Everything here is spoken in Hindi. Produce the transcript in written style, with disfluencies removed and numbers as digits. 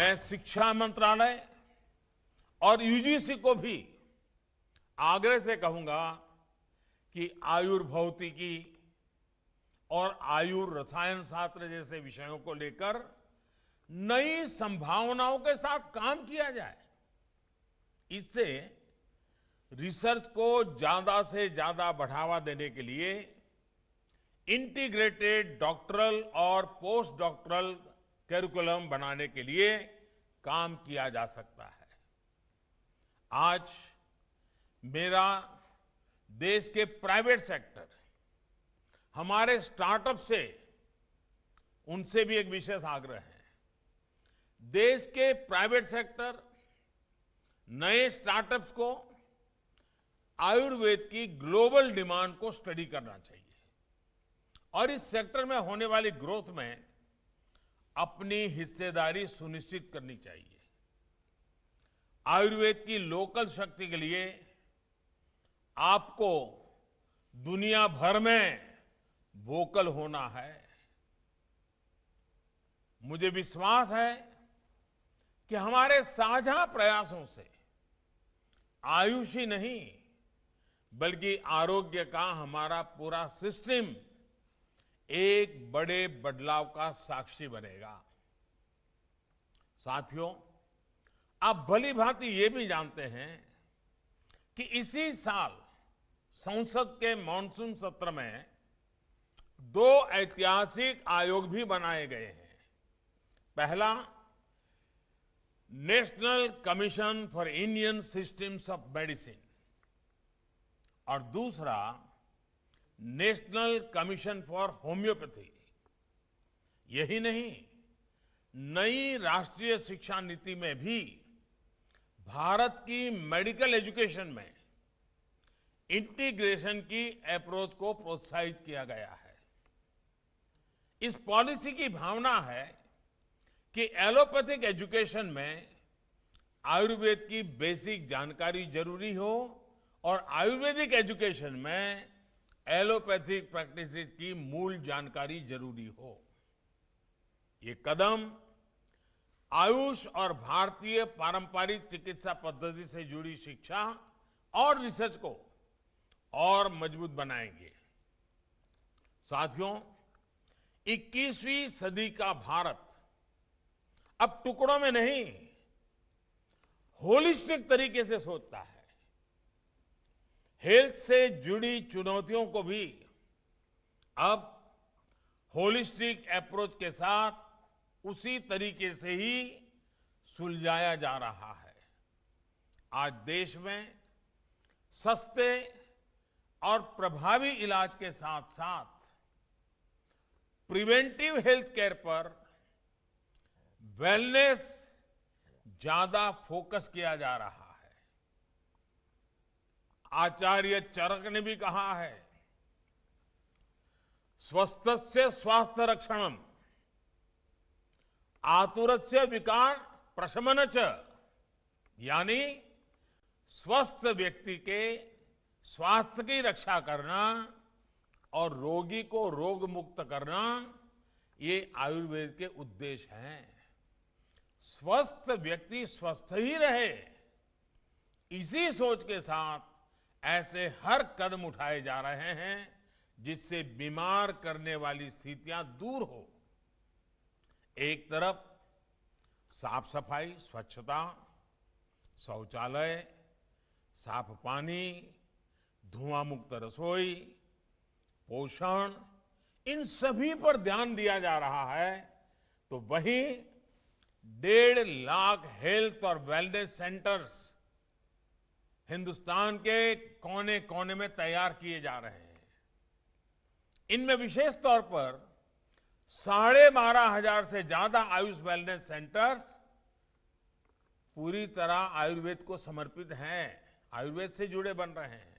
मैं शिक्षा मंत्रालय और यूजीसी को भी आग्रह से कहूंगा कि आयुर्भौतिकी और आयुर्रसायन शास्त्र जैसे विषयों को लेकर नई संभावनाओं के साथ काम किया जाए। इससे रिसर्च को ज्यादा से ज्यादा बढ़ावा देने के लिए इंटीग्रेटेड डॉक्टरल और पोस्ट डॉक्टरल करिकुलम बनाने के लिए काम किया जा सकता है। आज मेरा देश के प्राइवेट सेक्टर, हमारे स्टार्टअप से, उनसे भी एक विशेष आग्रह है। देश के प्राइवेट सेक्टर नए स्टार्टअप्स को आयुर्वेद की ग्लोबल डिमांड को स्टडी करना चाहिए और इस सेक्टर में होने वाली ग्रोथ में अपनी हिस्सेदारी सुनिश्चित करनी चाहिए। आयुर्वेद की लोकल शक्ति के लिए आपको दुनिया भर में वोकल होना है। मुझे विश्वास है कि हमारे साझा प्रयासों से आयुष ही नहीं बल्कि आरोग्य का हमारा पूरा सिस्टम एक बड़े बदलाव का साक्षी बनेगा। साथियों, आप भली भांति ये भी जानते हैं कि इसी साल संसद के मॉनसून सत्र में 2 ऐतिहासिक आयोग भी बनाए गए हैं। पहला, national commission for Indian systems of medicine और दूसरा, नेशनल कमीशन फॉर होम्योपैथी। यही नहीं, नई राष्ट्रीय शिक्षा नीति में भी भारत की मेडिकल एजुकेशन में इंटीग्रेशन की अप्रोच को प्रोत्साहित किया गया है। इस पॉलिसी की भावना है कि एलोपैथिक एजुकेशन में आयुर्वेद की बेसिक जानकारी जरूरी हो और आयुर्वेदिक एजुकेशन में एलोपैथिक प्रैक्टिस की मूल जानकारी जरूरी हो। ये कदम आयुष और भारतीय पारंपरिक चिकित्सा पद्धति से जुड़ी शिक्षा और रिसर्च को और मजबूत बनाएंगे। साथियों, 21वीं सदी का भारत अब टुकड़ों में नहीं, होलिस्टिक तरीके से सोचता है। हेल्थ से जुड़ी चुनौतियों को भी अब होलिस्टिक अप्रोच के साथ उसी तरीके से ही सुलझाया जा रहा है। आज देश में सस्ते और प्रभावी इलाज के साथ साथ प्रिवेंटिव हेल्थ केयर पर वेलनेस ज्यादा फोकस किया जा रहा है। आचार्य चरक ने भी कहा है, स्वस्थस्य स्वास्थ्य रक्षणम आतुरस्य विकार प्रशमन च, यानी स्वस्थ व्यक्ति के स्वास्थ्य की रक्षा करना और रोगी को रोग मुक्त करना, ये आयुर्वेद के उद्देश्य हैं। स्वस्थ व्यक्ति स्वस्थ ही रहे, इसी सोच के साथ ऐसे हर कदम उठाए जा रहे हैं जिससे बीमार करने वाली स्थितियां दूर हो। एक तरफ साफ सफाई, स्वच्छता, शौचालय, साफ पानी, धुआं मुक्त रसोई, पोषण, इन सभी पर ध्यान दिया जा रहा है, तो वहीं 1.5 लाख हेल्थ और वेलनेस सेंटर्स हिंदुस्तान के कोने कोने में तैयार किए जा रहे हैं। इनमें विशेष तौर पर 12,500 से ज्यादा आयुष वेलनेस सेंटर्स पूरी तरह आयुर्वेद को समर्पित हैं, आयुर्वेद से जुड़े बन रहे हैं।